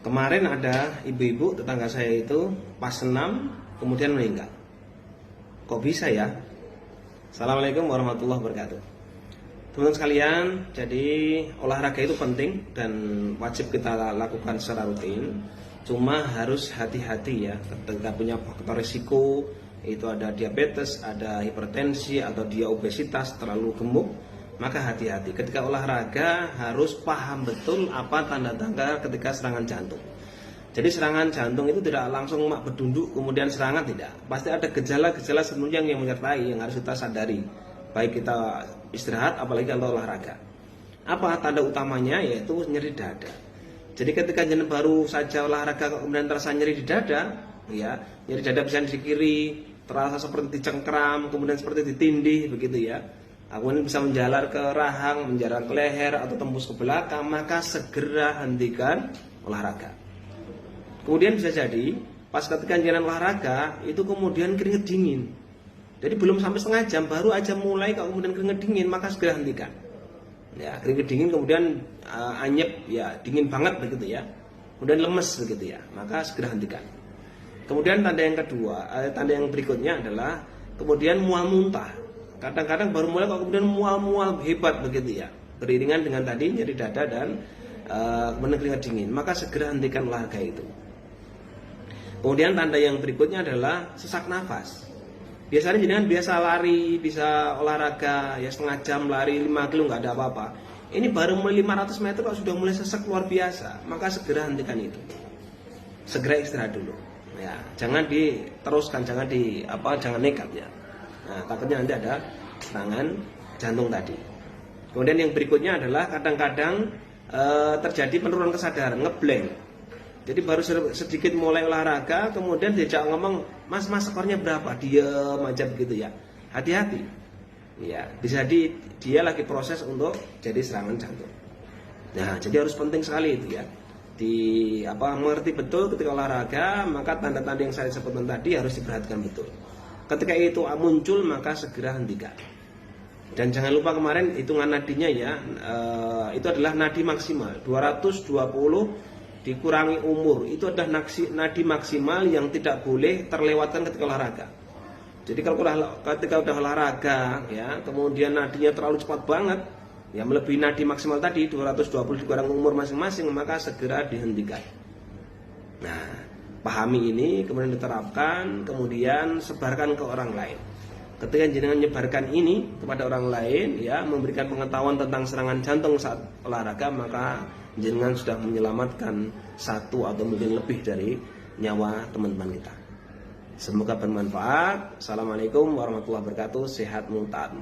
Kemarin ada ibu-ibu tetangga saya itu pas senam kemudian meninggal. Kok bisa ya? Assalamualaikum warahmatullahi wabarakatuh. Teman-teman sekalian, jadi olahraga itu penting dan wajib kita lakukan secara rutin. Cuma harus hati-hati ya, ketika punya faktor risiko, itu ada diabetes, ada hipertensi, atau dia obesitas, terlalu gemuk, maka hati-hati. Ketika olahraga harus paham betul apa tanda-tanda ketika serangan jantung. Jadi serangan jantung itu tidak langsung berdunduk kemudian serangan, tidak. Pasti ada gejala-gejala sebelumnya yang menyertai yang harus kita sadari. Baik kita istirahat apalagi kalau olahraga. Apa tanda utamanya? Yaitu nyeri dada. Jadi ketika jenengan baru saja olahraga kemudian terasa nyeri di dada, ya, nyeri dada bisa di kiri, terasa seperti dicengkram, kemudian seperti ditindih begitu ya. Kemudian bisa menjalar ke rahang, menjalar ke leher atau tembus ke belakang, maka segera hentikan olahraga. Kemudian bisa jadi pas ketika jenengan olahraga itu kemudian keringet dingin. Jadi belum sampai setengah jam baru aja mulai kalau kemudian keringet dingin, maka segera hentikan. Ya, keringet dingin kemudian anyep ya, dingin banget begitu ya. Kemudian lemes begitu ya, maka segera hentikan. Kemudian tanda yang kedua, tanda yang berikutnya adalah kemudian mual muntah. Kadang-kadang baru mulai kalau kemudian mual-mual hebat begitu ya. Beriringan dengan tadi nyeri dada dan kemudian keringat dingin, maka segera hentikan olahraga itu. Kemudian tanda yang berikutnya adalah sesak nafas. Biasanya jenengan biasa lari, bisa olahraga ya setengah jam lari 5 kilo nggak ada apa-apa. Ini baru mulai 500 meter kok sudah mulai sesak luar biasa, maka segera hentikan itu. Segera istirahat dulu. Ya, jangan diteruskan, jangan nekat ya. Nah, takutnya nanti ada serangan jantung tadi. Kemudian yang berikutnya adalah kadang-kadang terjadi penurunan kesadaran, ngeblank. Jadi baru sedikit mulai olahraga, kemudian diajak ngomong, mas skornya berapa? Diam aja begitu ya. Hati-hati. Ya, bisa dia lagi proses untuk jadi serangan jantung. Nah, jadi harus penting sekali itu ya. Mengerti betul ketika olahraga, maka tanda-tanda yang saya sebutkan tadi harus diperhatikan betul. Ketika itu muncul, maka segera hentikan. Dan jangan lupa kemarin hitungan nadinya ya, itu adalah nadi maksimal 220 dikurangi umur, itu adalah nadi maksimal yang tidak boleh terlewatkan ketika olahraga. Jadi kalau ketika udah olahraga ya, kemudian nadinya terlalu cepat banget ya, melebihi nadi maksimal tadi 220 dikurangi umur masing-masing, maka segera dihentikan. Nah, pahami ini, kemudian diterapkan, kemudian sebarkan ke orang lain. Ketika jenengan menyebarkan ini kepada orang lain ya, memberikan pengetahuan tentang serangan jantung saat olahraga, maka jenengan sudah menyelamatkan satu atau mungkin lebih dari nyawa teman-teman kita. Semoga bermanfaat. Assalamualaikum warahmatullahi wabarakatuh. Sehat, taat.